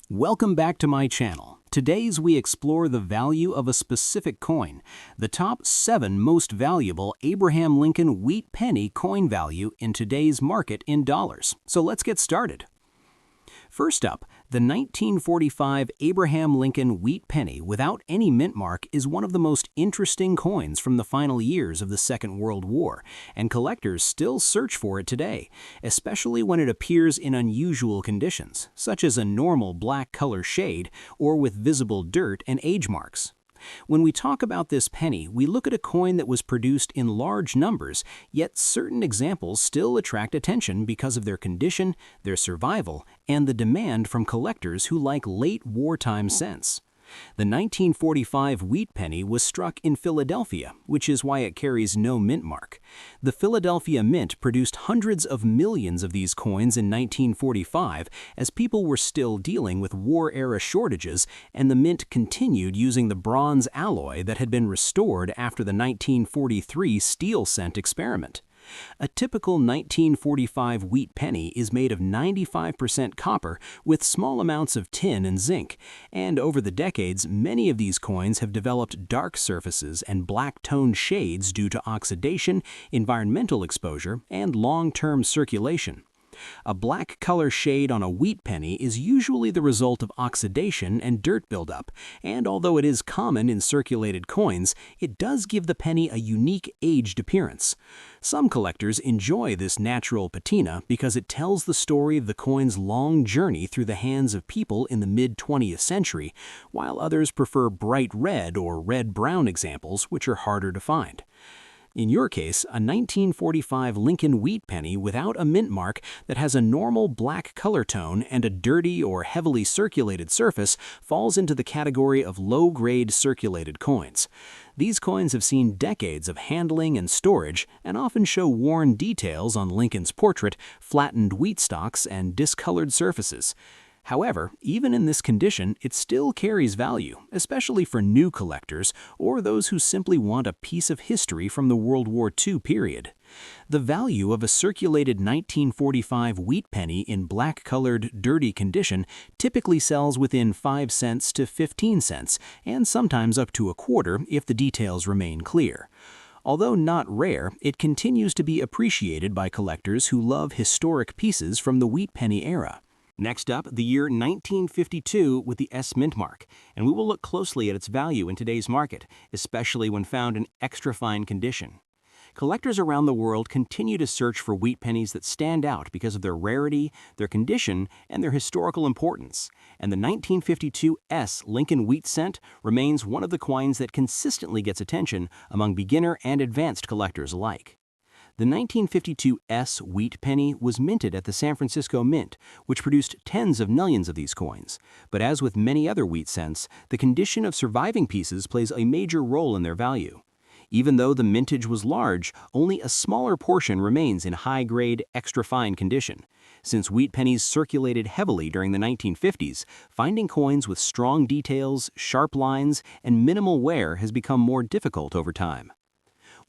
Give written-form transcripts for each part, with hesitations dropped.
Welcome back to my channel. Today's we explore the value of a specific coin, the top 7 most valuable Abraham Lincoln wheat penny coin value in today's market in dollars. So let's get started. First up, the 1945 Abraham Lincoln wheat penny without any mint mark is one of the most interesting coins from the final years of the Second World War, and collectors still search for it today, especially when it appears in unusual conditions, such as a normal black color shade or with visible dirt and age marks. When we talk about this penny, we look at a coin that was produced in large numbers, yet certain examples still attract attention because of their condition, their survival, and the demand from collectors who like late wartime scents. The 1945 wheat penny was struck in Philadelphia, which is why it carries no mint mark. The Philadelphia Mint produced hundreds of millions of these coins in 1945 as people were still dealing with war-era shortages, and the mint continued using the bronze alloy that had been restored after the 1943 steel cent experiment. A typical 1945 wheat penny is made of 95% copper with small amounts of tin and zinc, and over the decades, many of these coins have developed dark surfaces and black-toned shades due to oxidation, environmental exposure, and long-term circulation. A black color shade on a wheat penny is usually the result of oxidation and dirt buildup, and although it is common in circulated coins, it does give the penny a unique aged appearance. Some collectors enjoy this natural patina because it tells the story of the coin's long journey through the hands of people in the mid-20th century, while others prefer bright red or red-brown examples, which are harder to find. In your case, a 1945 Lincoln wheat penny without a mint mark that has a normal black color tone and a dirty or heavily circulated surface falls into the category of low-grade circulated coins. These coins have seen decades of handling and storage and often show worn details on Lincoln's portrait, flattened wheat stalks, and discolored surfaces. However, even in this condition, it still carries value, especially for new collectors or those who simply want a piece of history from the World War II period. The value of a circulated 1945 wheat penny in black-colored, dirty condition typically sells within 5 cents to 15 cents, and sometimes up to a quarter if the details remain clear. Although not rare, it continues to be appreciated by collectors who love historic pieces from the wheat penny era. Next up, the year 1952 with the S mint mark, and we will look closely at its value in today's market, especially when found in extra fine condition. Collectors around the world continue to search for wheat pennies that stand out because of their rarity, their condition, and their historical importance, and the 1952 S Lincoln wheat cent remains one of the coins that consistently gets attention among beginner and advanced collectors alike. The 1952 S wheat penny was minted at the San Francisco Mint, which produced tens of millions of these coins. But as with many other wheat cents, the condition of surviving pieces plays a major role in their value. Even though the mintage was large, only a smaller portion remains in high-grade, extra-fine condition. Since wheat pennies circulated heavily during the 1950s, finding coins with strong details, sharp lines, and minimal wear has become more difficult over time.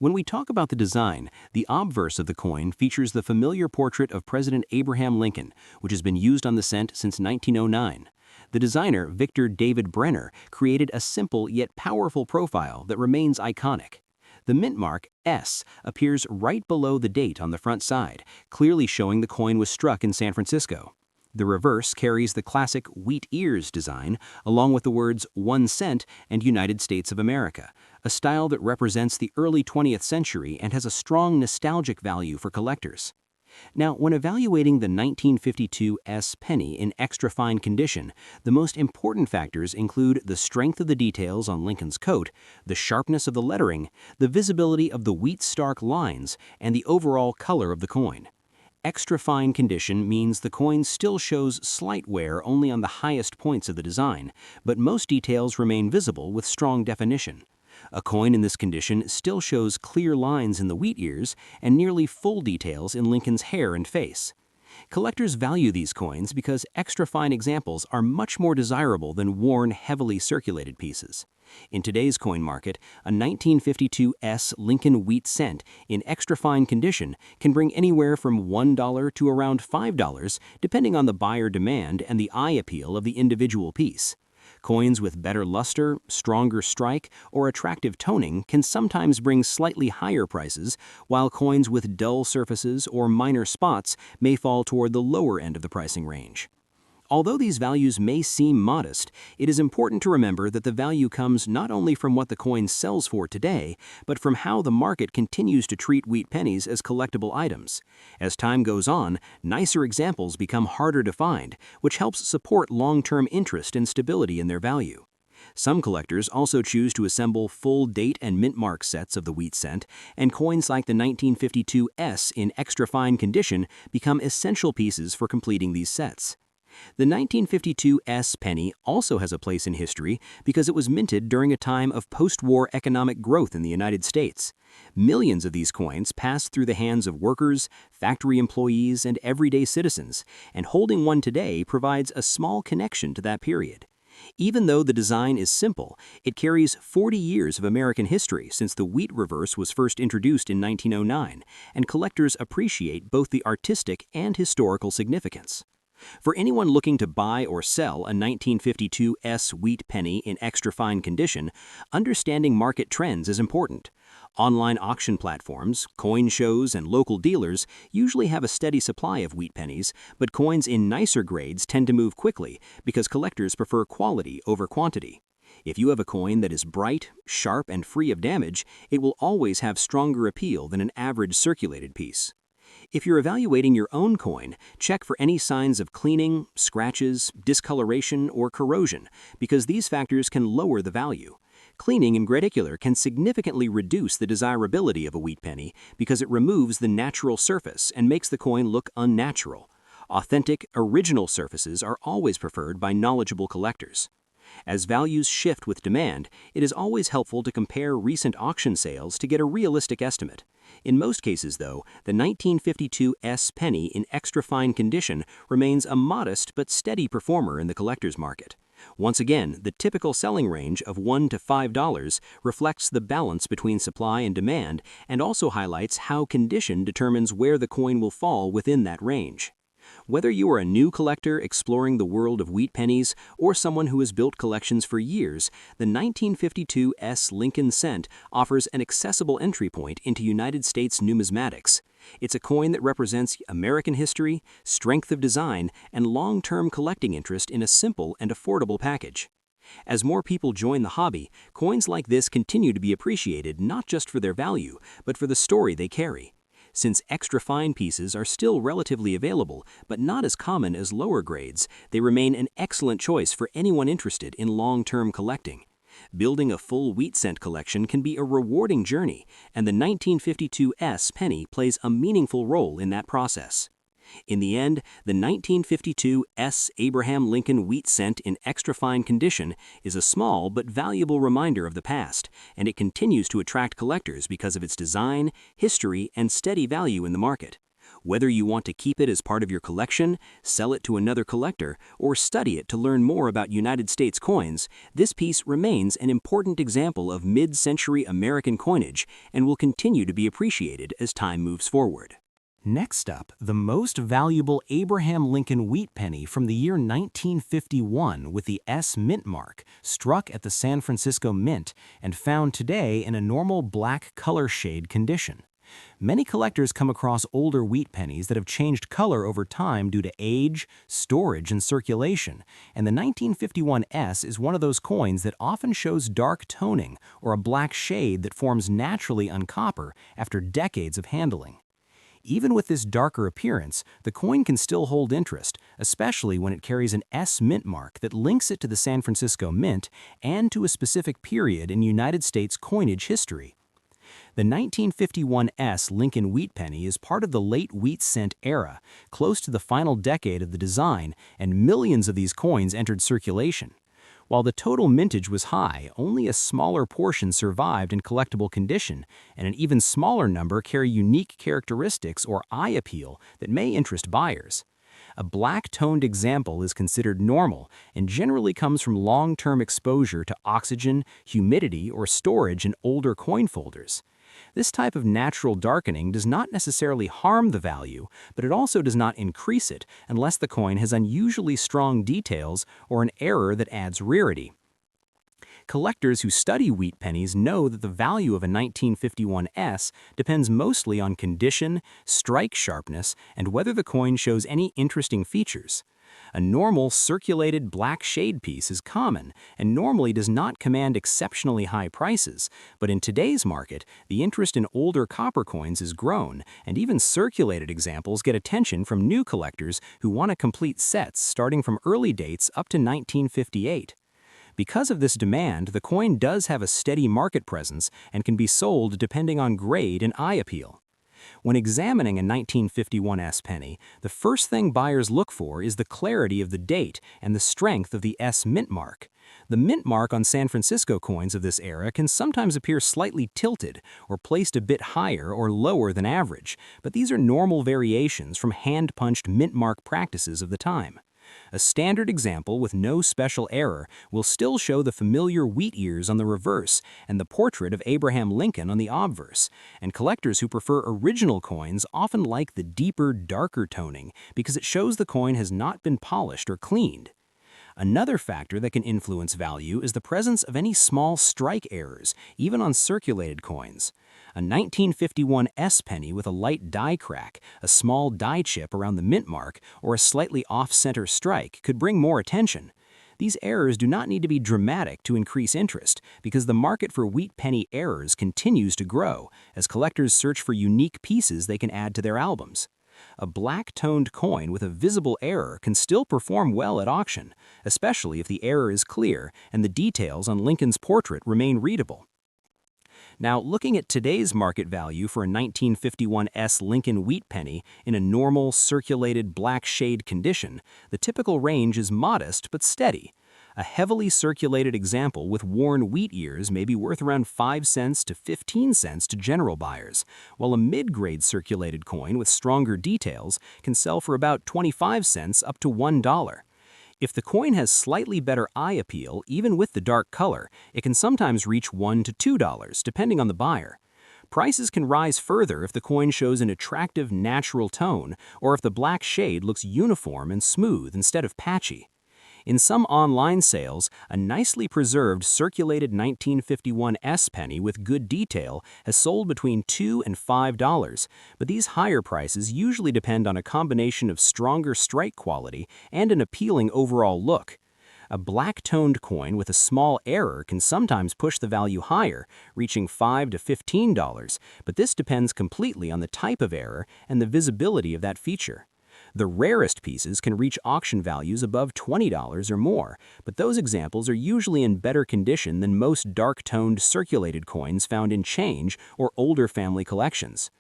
When we talk about the design, the obverse of the coin features the familiar portrait of President Abraham Lincoln, which has been used on the cent since 1909. The designer, Victor David Brenner, created a simple yet powerful profile that remains iconic. The mint mark, S, appears right below the date on the front side, clearly showing the coin was struck in San Francisco. The reverse carries the classic wheat ears design, along with the words 1 cent and United States of America, a style that represents the early 20th century and has a strong nostalgic value for collectors. Now, when evaluating the 1952 S penny in extra fine condition, the most important factors include the strength of the details on Lincoln's coat, the sharpness of the lettering, the visibility of the wheat stalk lines, and the overall color of the coin. Extra fine condition means the coin still shows slight wear only on the highest points of the design, but most details remain visible with strong definition. A coin in this condition still shows clear lines in the wheat ears and nearly full details in Lincoln's hair and face. Collectors value these coins because extra fine examples are much more desirable than worn, heavily circulated pieces. In today's coin market, a 1952 S Lincoln wheat cent in extra fine condition can bring anywhere from $1 to around $5, depending on the buyer demand and the eye appeal of the individual piece. Coins with better luster, stronger strike, or attractive toning can sometimes bring slightly higher prices, while coins with dull surfaces or minor spots may fall toward the lower end of the pricing range. Although these values may seem modest, it is important to remember that the value comes not only from what the coin sells for today, but from how the market continues to treat wheat pennies as collectible items. As time goes on, nicer examples become harder to find, which helps support long-term interest and stability in their value. Some collectors also choose to assemble full date and mint mark sets of the wheat cent, and coins like the 1952 S in extra fine condition become essential pieces for completing these sets. The 1952 S penny also has a place in history because it was minted during a time of post-war economic growth in the United States. Millions of these coins passed through the hands of workers, factory employees, and everyday citizens, and holding one today provides a small connection to that period. Even though the design is simple, it carries 40 years of American history since the wheat reverse was first introduced in 1909, and collectors appreciate both the artistic and historical significance. For anyone looking to buy or sell a 1952 S wheat penny in extra fine condition, understanding market trends is important. Online auction platforms, coin shows, and local dealers usually have a steady supply of wheat pennies, but coins in nicer grades tend to move quickly because collectors prefer quality over quantity. If you have a coin that is bright, sharp, and free of damage, it will always have stronger appeal than an average circulated piece. If you're evaluating your own coin, check for any signs of cleaning, scratches, discoloration, or corrosion, because these factors can lower the value. Cleaning in particular can significantly reduce the desirability of a wheat penny because it removes the natural surface and makes the coin look unnatural. Authentic, original surfaces are always preferred by knowledgeable collectors. As values shift with demand, it is always helpful to compare recent auction sales to get a realistic estimate. In most cases, though, the 1952 S penny in extra fine condition remains a modest but steady performer in the collector's market. Once again, the typical selling range of $1 to $5 reflects the balance between supply and demand and also highlights how condition determines where the coin will fall within that range. Whether you are a new collector exploring the world of wheat pennies or someone who has built collections for years, the 1952 S Lincoln cent offers an accessible entry point into United States numismatics. It's a coin that represents American history, strength of design, and long-term collecting interest in a simple and affordable package. As more people join the hobby, coins like this continue to be appreciated not just for their value, but for the story they carry. Since extra fine pieces are still relatively available, but not as common as lower grades, they remain an excellent choice for anyone interested in long-term collecting. Building a full wheat cent collection can be a rewarding journey, and the 1952 S penny plays a meaningful role in that process. In the end, the 1952 S Abraham Lincoln wheat cent in extra fine condition is a small but valuable reminder of the past, and it continues to attract collectors because of its design, history, and steady value in the market. Whether you want to keep it as part of your collection, sell it to another collector, or study it to learn more about United States coins, this piece remains an important example of mid-century American coinage and will continue to be appreciated as time moves forward. Next up, the most valuable Abraham Lincoln wheat penny from the year 1951 with the S mint mark, struck at the San Francisco Mint and found today in a normal black color shade condition. Many collectors come across older wheat pennies that have changed color over time due to age, storage, and circulation, and the 1951 S is one of those coins that often shows dark toning or a black shade that forms naturally on copper after decades of handling. Even with this darker appearance, the coin can still hold interest, especially when it carries an S mint mark that links it to the San Francisco Mint and to a specific period in United States coinage history. The 1951 S Lincoln wheat penny is part of the late wheat cent era, close to the final decade of the design, and millions of these coins entered circulation. While the total mintage was high, only a smaller portion survived in collectible condition, and an even smaller number carry unique characteristics or eye appeal that may interest buyers. A black-toned example is considered normal and generally comes from long-term exposure to oxygen, humidity, or storage in older coin folders. This type of natural darkening does not necessarily harm the value, but it also does not increase it unless the coin has unusually strong details or an error that adds rarity. Collectors who study wheat pennies know that the value of a 1951S depends mostly on condition, strike sharpness, and whether the coin shows any interesting features. A normal circulated black shade piece is common and normally does not command exceptionally high prices, but in today's market, the interest in older copper coins has grown, and even circulated examples get attention from new collectors who want to complete sets starting from early dates up to 1958. Because of this demand, the coin does have a steady market presence and can be sold depending on grade and eye appeal. When examining a 1951S penny, the first thing buyers look for is the clarity of the date and the strength of the S mint mark. The mint mark on San Francisco coins of this era can sometimes appear slightly tilted or placed a bit higher or lower than average, but these are normal variations from hand-punched mint mark practices of the time. A standard example with no special error will still show the familiar wheat ears on the reverse and the portrait of Abraham Lincoln on the obverse, and collectors who prefer original coins often like the deeper, darker toning because it shows the coin has not been polished or cleaned. Another factor that can influence value is the presence of any small strike errors, even on circulated coins. A 1951 S penny with a light die crack, a small die chip around the mint mark, or a slightly off-center strike could bring more attention. These errors do not need to be dramatic to increase interest, because the market for wheat penny errors continues to grow as collectors search for unique pieces they can add to their albums. A black-toned coin with a visible error can still perform well at auction, especially if the error is clear and the details on Lincoln's portrait remain readable. Now, looking at today's market value for a 1951S Lincoln wheat penny in a normal, circulated black shade condition, the typical range is modest but steady. A heavily circulated example with worn wheat ears may be worth around 5 cents to 15 cents to general buyers, while a mid-grade circulated coin with stronger details can sell for about 25 cents up to $1. If the coin has slightly better eye appeal, even with the dark color, it can sometimes reach $1 to $2, depending on the buyer. Prices can rise further if the coin shows an attractive natural tone or if the black shade looks uniform and smooth instead of patchy. In some online sales, a nicely preserved circulated 1951 S penny with good detail has sold between $2 and $5, but these higher prices usually depend on a combination of stronger strike quality and an appealing overall look. A black-toned coin with a small error can sometimes push the value higher, reaching $5 to $15, but this depends completely on the type of error and the visibility of that feature. The rarest pieces can reach auction values above $20 or more, but those examples are usually in better condition than most dark-toned circulated coins found in change or older family collections.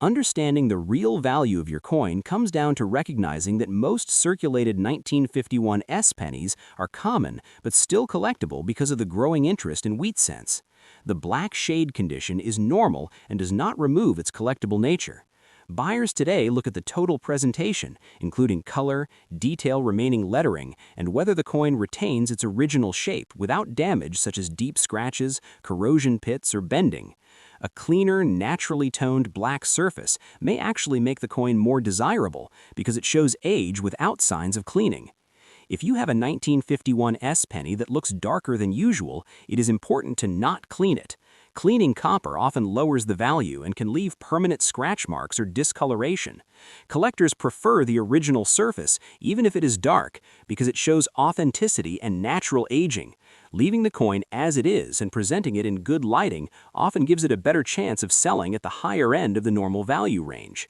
Understanding the real value of your coin comes down to recognizing that most circulated 1951 S pennies are common but still collectible because of the growing interest in wheat cents. The black shade condition is normal and does not remove its collectible nature. Buyers today look at the total presentation, including color, detail remaining lettering, and whether the coin retains its original shape without damage such as deep scratches, corrosion pits, or bending. A cleaner, naturally toned black surface may actually make the coin more desirable because it shows age without signs of cleaning. If you have a 1951 S penny that looks darker than usual, it is important to not clean it. Cleaning copper often lowers the value and can leave permanent scratch marks or discoloration. Collectors prefer the original surface, even if it is dark, because it shows authenticity and natural aging. Leaving the coin as it is and presenting it in good lighting often gives it a better chance of selling at the higher end of the normal value range.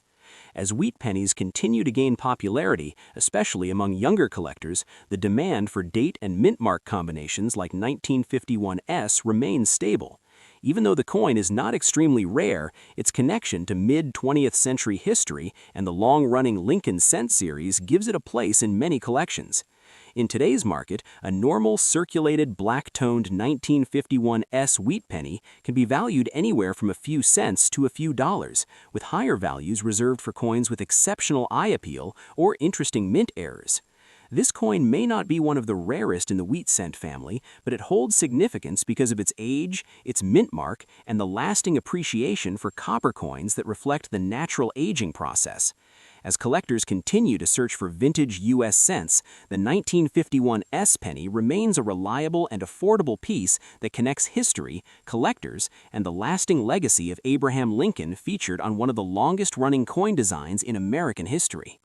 As wheat pennies continue to gain popularity, especially among younger collectors, the demand for date and mint mark combinations like 1951S remains stable. Even though the coin is not extremely rare, its connection to mid-20th century history and the long-running Lincoln cent series gives it a place in many collections. In today's market, a normal circulated black-toned 1951 wheat penny can be valued anywhere from a few cents to a few dollars, with higher values reserved for coins with exceptional eye appeal or interesting mint errors. This coin may not be one of the rarest in the wheat cent family, but it holds significance because of its age, its mint mark, and the lasting appreciation for copper coins that reflect the natural aging process. As collectors continue to search for vintage U.S. cents, the 1951 penny remains a reliable and affordable piece that connects history, collectors, and the lasting legacy of Abraham Lincoln featured on one of the longest-running coin designs in American history.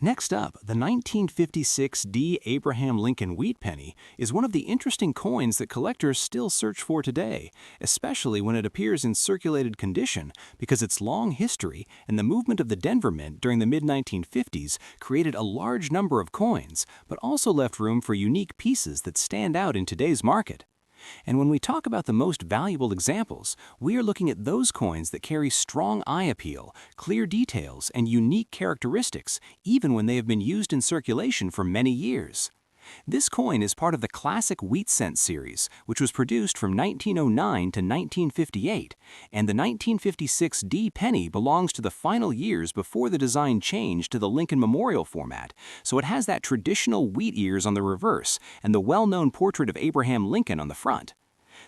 Next up, the 1956 Abraham Lincoln wheat penny is one of the interesting coins that collectors still search for today, especially when it appears in circulated condition because its long history and the movement of the Denver Mint during the mid-1950s created a large number of coins, but also left room for unique pieces that stand out in today's market. And when we talk about the most valuable examples, we are looking at those coins that carry strong eye appeal, clear details, and unique characteristics, even when they have been used in circulation for many years. This coin is part of the classic wheat cent series, which was produced from 1909 to 1958, and the 1956 penny belongs to the final years before the design changed to the Lincoln Memorial format, so it has that traditional wheat ears on the reverse and the well-known portrait of Abraham Lincoln on the front.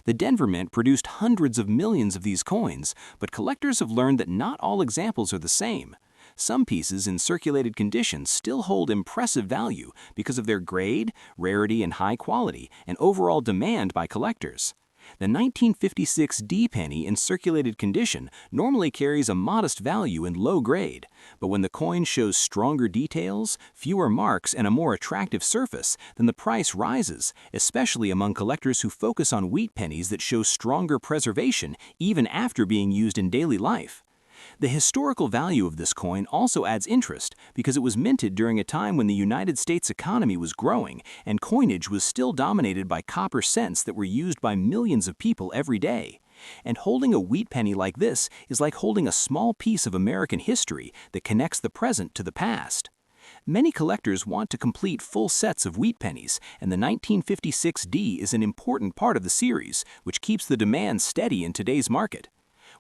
The Denver Mint produced hundreds of millions of these coins, but collectors have learned that not all examples are the same. Some pieces in circulated condition still hold impressive value because of their grade, rarity, and high quality, and overall demand by collectors. The 1956 penny in circulated condition normally carries a modest value in low grade, but when the coin shows stronger details, fewer marks, and a more attractive surface, then the price rises, especially among collectors who focus on wheat pennies that show stronger preservation even after being used in daily life. The historical value of this coin also adds interest because it was minted during a time when the United States economy was growing and coinage was still dominated by copper cents that were used by millions of people every day. And holding a wheat penny like this is like holding a small piece of American history that connects the present to the past. Many collectors want to complete full sets of wheat pennies, and the 1956 is an important part of the series, which keeps the demand steady in today's market.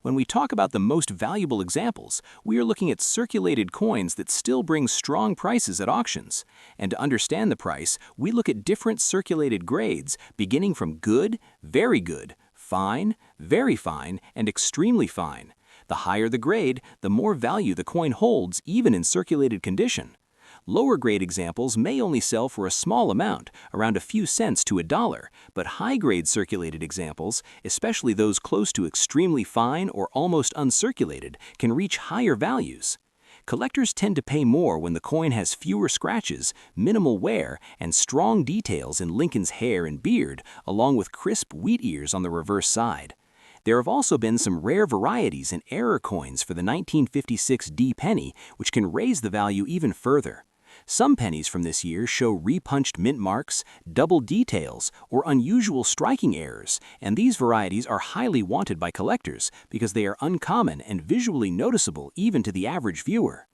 When we talk about the most valuable examples, we are looking at circulated coins that still bring strong prices at auctions. And to understand the price, we look at different circulated grades, beginning from good, very good, fine, very fine, and extremely fine. The higher the grade, the more value the coin holds, even in circulated condition. Lower grade examples may only sell for a small amount, around a few cents to $1, but high-grade circulated examples, especially those close to extremely fine or almost uncirculated, can reach higher values. Collectors tend to pay more when the coin has fewer scratches, minimal wear, and strong details in Lincoln's hair and beard, along with crisp wheat ears on the reverse side. There have also been some rare varieties in error coins for the 1956 penny, which can raise the value even further. Some pennies from this year show repunched mint marks, double details, or unusual striking errors, and these varieties are highly wanted by collectors because they are uncommon and visually noticeable even to the average viewer.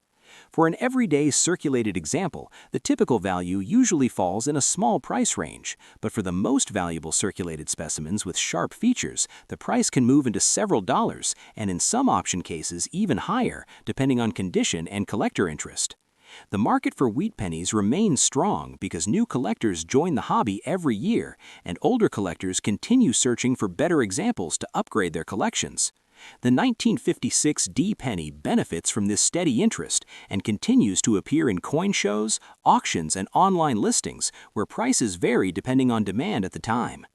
For an everyday circulated example, the typical value usually falls in a small price range, but for the most valuable circulated specimens with sharp features, the price can move into several dollars, and in some auction cases even higher, depending on condition and collector interest. The market for wheat pennies remains strong because new collectors join the hobby every year, and older collectors continue searching for better examples to upgrade their collections. The 1956 penny benefits from this steady interest and continues to appear in coin shows, auctions, and online listings where prices vary depending on demand at the time.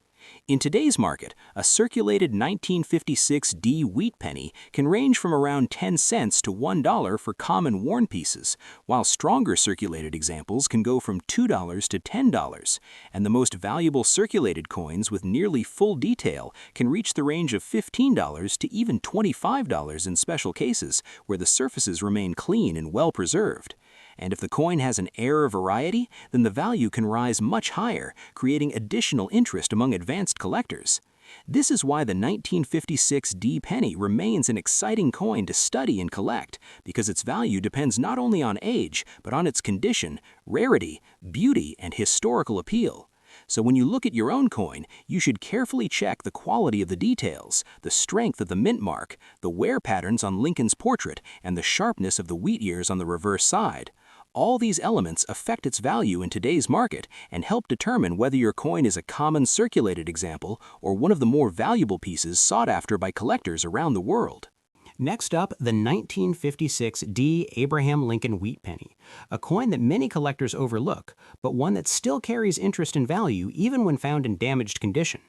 In today's market, a circulated 1956 wheat penny can range from around 10 cents to $1 for common worn pieces, while stronger circulated examples can go from $2 to $10, and the most valuable circulated coins with nearly full detail can reach the range of $15 to even $25 in special cases where the surfaces remain clean and well preserved. And if the coin has an error variety, then the value can rise much higher, creating additional interest among advanced collectors. This is why the 1956 D penny remains an exciting coin to study and collect, because its value depends not only on age, but on its condition, rarity, beauty, and historical appeal. So when you look at your own coin, you should carefully check the quality of the details, the strength of the mint mark, the wear patterns on Lincoln's portrait, and the sharpness of the wheat ears on the reverse side. All these elements affect its value in today's market and help determine whether your coin is a common circulated example or one of the more valuable pieces sought after by collectors around the world. Next up, the 1956 D Abraham Lincoln Wheat Penny, a coin that many collectors overlook, but one that still carries interest and value even when found in damaged condition.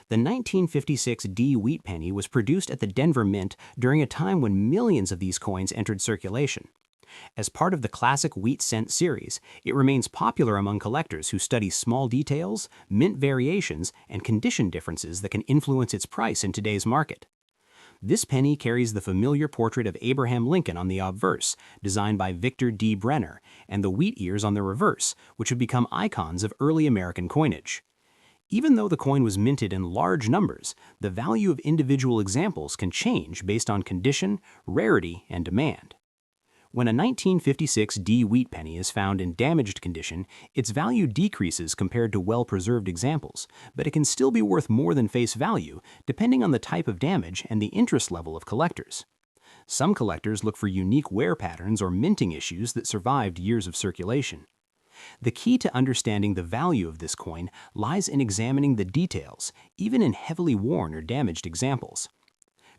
The 1956 D Wheat Penny was produced at the Denver Mint during a time when millions of these coins entered circulation. As part of the classic wheat cent series, it remains popular among collectors who study small details, mint variations, and condition differences that can influence its price in today's market. This penny carries the familiar portrait of Abraham Lincoln on the obverse, designed by Victor D. Brenner, and the wheat ears on the reverse, which have become icons of early American coinage. Even though the coin was minted in large numbers, the value of individual examples can change based on condition, rarity, and demand. When a 1956 D wheat penny is found in damaged condition, its value decreases compared to well-preserved examples, but it can still be worth more than face value depending on the type of damage and the interest level of collectors. Some collectors look for unique wear patterns or minting issues that survived years of circulation. The key to understanding the value of this coin lies in examining the details, even in heavily worn or damaged examples.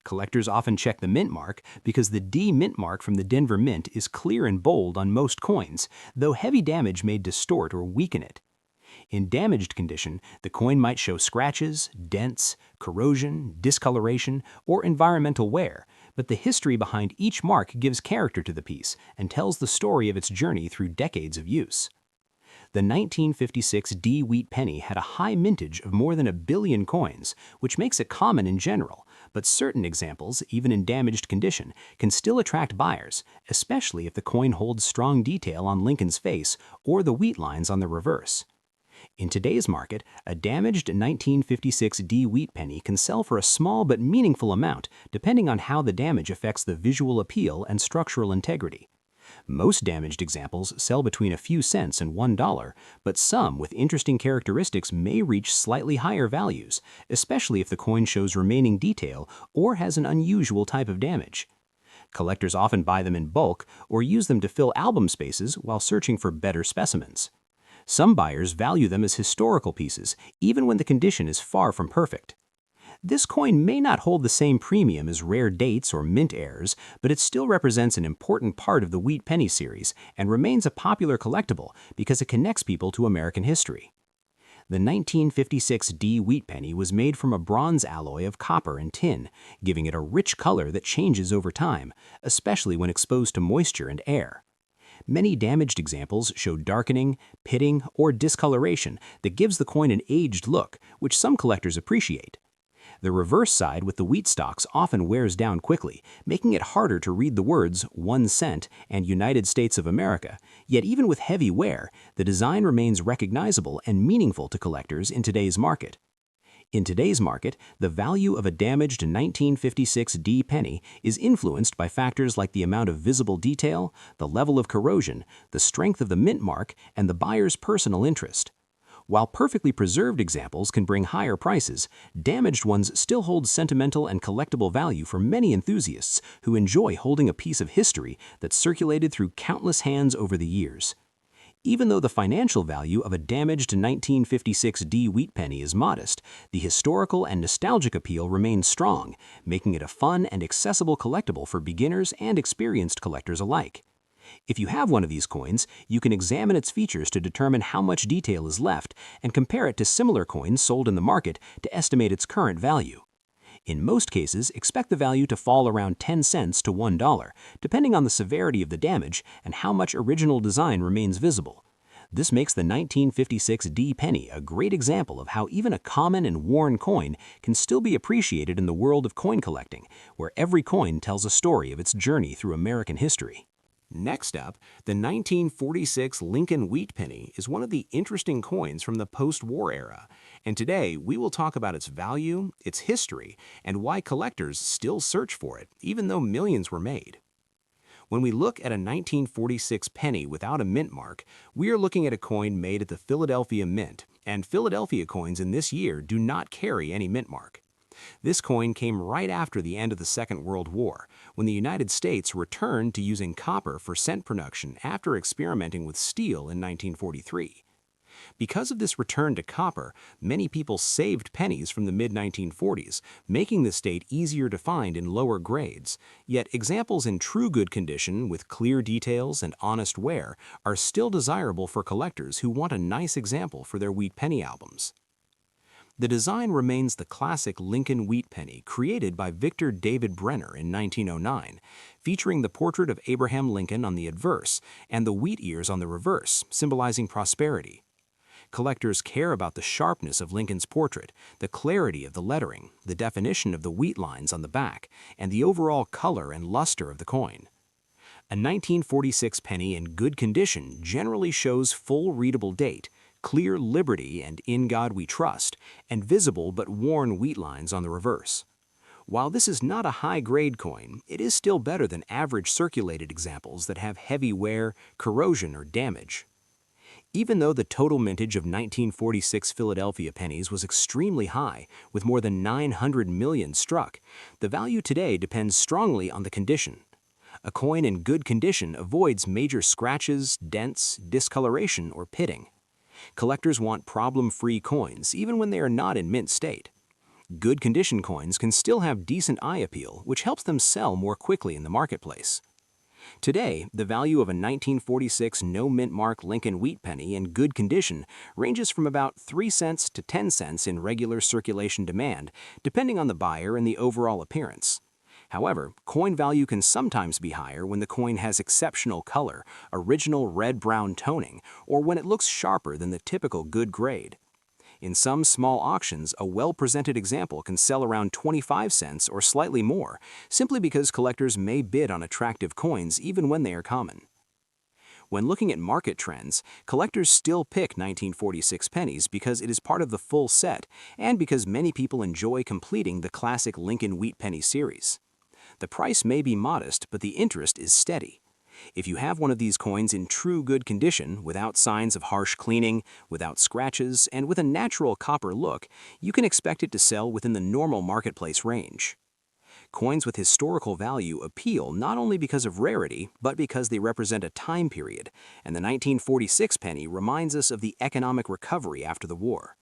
Collectors often check the mint mark because the D mint mark from the Denver Mint is clear and bold on most coins, though heavy damage may distort or weaken it. In damaged condition, the coin might show scratches, dents, corrosion, discoloration, or environmental wear, but the history behind each mark gives character to the piece and tells the story of its journey through decades of use. The 1956 D wheat penny had a high mintage of more than 1 billion coins, which makes it common in general, but certain examples, even in damaged condition, can still attract buyers, especially if the coin holds strong detail on Lincoln's face or the wheat lines on the reverse. In today's market, a damaged 1956 D wheat penny can sell for a small but meaningful amount, depending on how the damage affects the visual appeal and structural integrity. Most damaged examples sell between a few cents and $1, but some with interesting characteristics may reach slightly higher values, especially if the coin shows remaining detail or has an unusual type of damage. Collectors often buy them in bulk or use them to fill album spaces while searching for better specimens. Some buyers value them as historical pieces, even when the condition is far from perfect. This coin may not hold the same premium as rare dates or mint heirs, but it still represents an important part of the wheat penny series and remains a popular collectible because it connects people to American history. The 1956 D wheat penny was made from a bronze alloy of copper and tin, giving it a rich color that changes over time, especially when exposed to moisture and air. Many damaged examples show darkening, pitting, or discoloration that gives the coin an aged look, which some collectors appreciate. The reverse side with the wheat stalks often wears down quickly, making it harder to read the words 1 cent and United States of America, yet even with heavy wear, the design remains recognizable and meaningful to collectors in today's market. In today's market, the value of a damaged 1956 D penny is influenced by factors like the amount of visible detail, the level of corrosion, the strength of the mint mark, and the buyer's personal interest. While perfectly preserved examples can bring higher prices, damaged ones still hold sentimental and collectible value for many enthusiasts who enjoy holding a piece of history that's circulated through countless hands over the years. Even though the financial value of a damaged 1956 D wheat penny is modest, the historical and nostalgic appeal remains strong, making it a fun and accessible collectible for beginners and experienced collectors alike. If you have one of these coins, you can examine its features to determine how much detail is left and compare it to similar coins sold in the market to estimate its current value. In most cases, expect the value to fall around 10 cents to $1, depending on the severity of the damage and how much original design remains visible. This makes the 1956 D penny a great example of how even a common and worn coin can still be appreciated in the world of coin collecting, where every coin tells a story of its journey through American history. Next up, the 1946 Lincoln Wheat Penny is one of the interesting coins from the post-war era, and today we will talk about its value, its history, and why collectors still search for it, even though millions were made. When we look at a 1946 penny without a mint mark, we are looking at a coin made at the Philadelphia Mint, and Philadelphia coins in this year do not carry any mint mark. This coin came right after the end of the Second World War, when the United States returned to using copper for cent production after experimenting with steel in 1943. Because of this return to copper, many people saved pennies from the mid-1940s, making the state easier to find in lower grades. Yet examples in true good condition with clear details and honest wear are still desirable for collectors who want a nice example for their wheat penny albums. The design remains the classic Lincoln Wheat Penny created by Victor David Brenner in 1909, featuring the portrait of Abraham Lincoln on the adverse and the wheat ears on the reverse, symbolizing prosperity. Collectors care about the sharpness of Lincoln's portrait, the clarity of the lettering, the definition of the wheat lines on the back, and the overall color and luster of the coin. A 1946 penny in good condition generally shows full readable date, clear Liberty and In God We Trust, and visible but worn wheat lines on the reverse. While this is not a high-grade coin, it is still better than average circulated examples that have heavy wear, corrosion, or damage. Even though the total mintage of 1946 Philadelphia pennies was extremely high, with more than 900 million struck, the value today depends strongly on the condition. A coin in good condition avoids major scratches, dents, discoloration, or pitting. Collectors want problem-free coins even when they are not in mint state. Good condition coins can still have decent eye appeal, which helps them sell more quickly in the marketplace. Today, the value of a 1946 no mint mark Lincoln Wheat Penny in good condition ranges from about 3 cents to 10 cents in regular circulation demand, depending on the buyer and the overall appearance. However, coin value can sometimes be higher when the coin has exceptional color, original red-brown toning, or when it looks sharper than the typical good grade. In some small auctions, a well-presented example can sell around 25 cents or slightly more, simply because collectors may bid on attractive coins even when they are common. When looking at market trends, collectors still pick 1946 pennies because it is part of the full set and because many people enjoy completing the classic Lincoln Wheat Penny series. The price may be modest, but the interest is steady. If you have one of these coins in true good condition, without signs of harsh cleaning, without scratches, and with a natural copper look, you can expect it to sell within the normal marketplace range. Coins with historical value appeal not only because of rarity, but because they represent a time period, and the 1946 penny reminds us of the economic recovery after the war.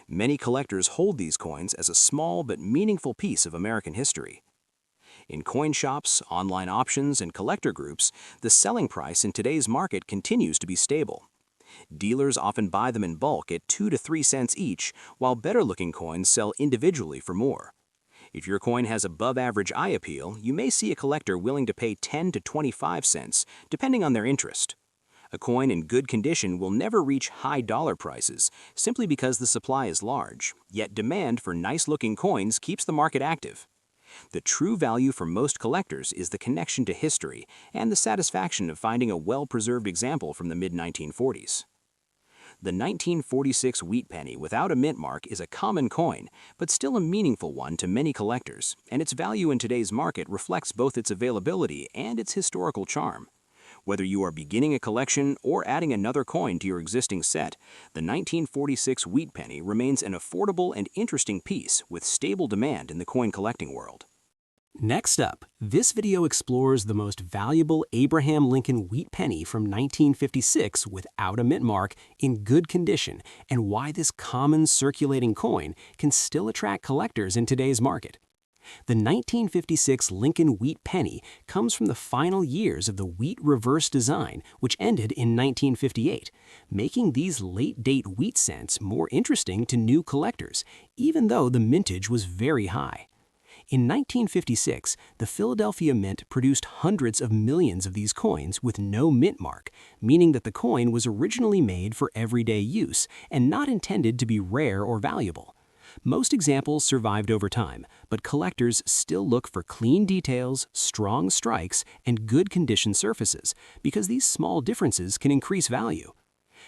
Many collectors hold these coins as a small but meaningful piece of American history. In coin shops, online options, and collector groups, the selling price in today's market continues to be stable. Dealers often buy them in bulk at 2 to 3 cents each, while better-looking coins sell individually for more. If your coin has above-average eye appeal, you may see a collector willing to pay 10 to 25 cents, depending on their interest. A coin in good condition will never reach high dollar prices, simply because the supply is large, yet demand for nice-looking coins keeps the market active. The true value for most collectors is the connection to history and the satisfaction of finding a well-preserved example from the mid-1940s. The 1946 wheat penny without a mint mark is a common coin, but still a meaningful one to many collectors, and its value in today's market reflects both its availability and its historical charm. Whether you are beginning a collection or adding another coin to your existing set, the 1946 wheat penny remains an affordable and interesting piece with stable demand in the coin collecting world. Next up, this video explores the most valuable Abraham Lincoln wheat penny from 1956 without a mint mark in good condition and why this common circulating coin can still attract collectors in today's market. The 1956 Lincoln Wheat Penny comes from the final years of the wheat reverse design, which ended in 1958, making these late-date wheat cents more interesting to new collectors, even though the mintage was very high. In 1956, the Philadelphia Mint produced hundreds of millions of these coins with no mint mark, meaning that the coin was originally made for everyday use and not intended to be rare or valuable. Most examples survived over time, but collectors still look for clean details, strong strikes, and good condition surfaces, because these small differences can increase value.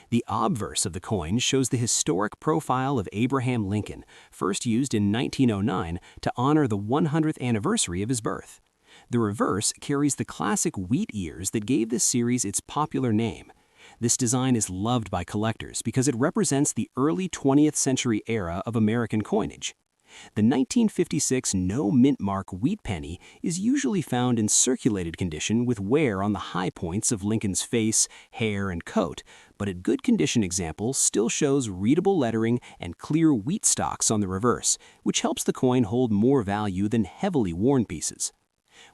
The obverse of the coin shows the historic profile of Abraham Lincoln, first used in 1909 to honor the 100th anniversary of his birth. The reverse carries the classic wheat ears that gave this series its popular name. This design is loved by collectors because it represents the early 20th century era of American coinage. The 1956 no mint mark wheat penny is usually found in circulated condition with wear on the high points of Lincoln's face, hair, and coat, but a good condition example still shows readable lettering and clear wheat stalks on the reverse, which helps the coin hold more value than heavily worn pieces.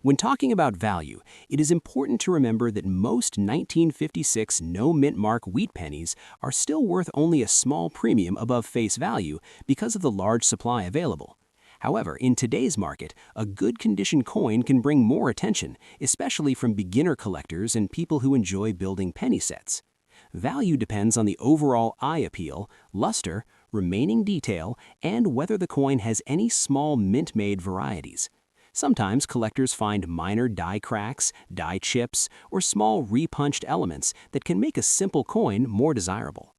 When talking about value, it is important to remember that most 1956 no mint mark wheat pennies are still worth only a small premium above face value because of the large supply available. However, in today's market, a good condition coin can bring more attention, especially from beginner collectors and people who enjoy building penny sets. Value depends on the overall eye appeal, luster, remaining detail, and whether the coin has any small mint-made varieties. Sometimes collectors find minor die cracks, die chips, or small repunched elements that can make a simple coin more desirable.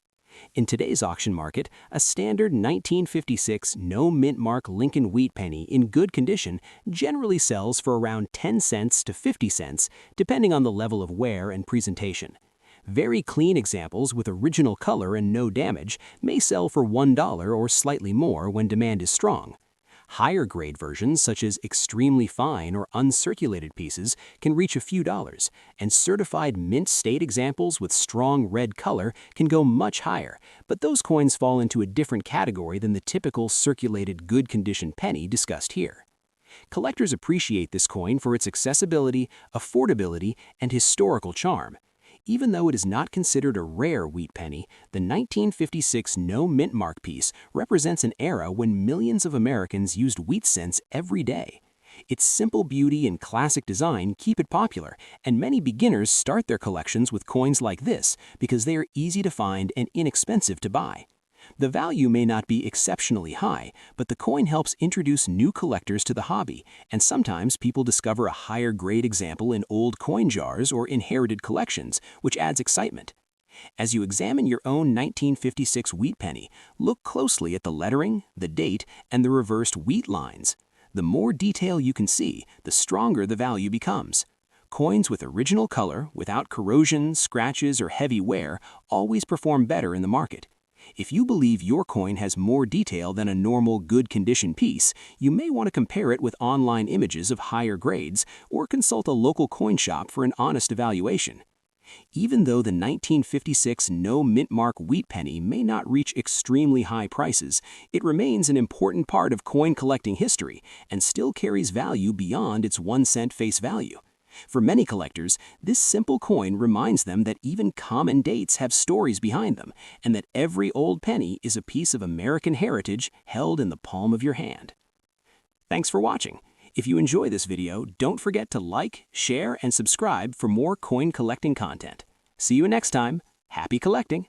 In today's auction market, a standard 1956 no mint mark Lincoln wheat penny in good condition generally sells for around 10 cents to 50 cents, depending on the level of wear and presentation. Very clean examples with original color and no damage may sell for $1 or slightly more when demand is strong. Higher grade versions, such as extremely fine or uncirculated pieces, can reach a few dollars, and certified mint state examples with strong red color can go much higher, but those coins fall into a different category than the typical circulated good condition penny discussed here. Collectors appreciate this coin for its accessibility, affordability, and historical charm. Even though it is not considered a rare wheat penny, the 1956 no mint mark piece represents an era when millions of Americans used wheat cents every day. Its simple beauty and classic design keep it popular, and many beginners start their collections with coins like this because they are easy to find and inexpensive to buy. The value may not be exceptionally high, but the coin helps introduce new collectors to the hobby, and sometimes people discover a higher grade example in old coin jars or inherited collections, which adds excitement. As you examine your own 1956 wheat penny, look closely at the lettering, the date, and the reversed wheat lines. The more detail you can see, the stronger the value becomes. Coins with original color, without corrosion, scratches, or heavy wear, always perform better in the market. If you believe your coin has more detail than a normal good condition piece, you may want to compare it with online images of higher grades or consult a local coin shop for an honest evaluation. Even though the 1956 no mint mark wheat penny may not reach extremely high prices, it remains an important part of coin collecting history and still carries value beyond its 1-cent face value. For many collectors, this simple coin reminds them that even common dates have stories behind them, and that every old penny is a piece of American heritage held in the palm of your hand. Thanks for watching. If you enjoy this video, don't forget to like, share, and subscribe for more coin collecting content. See you next time. Happy collecting!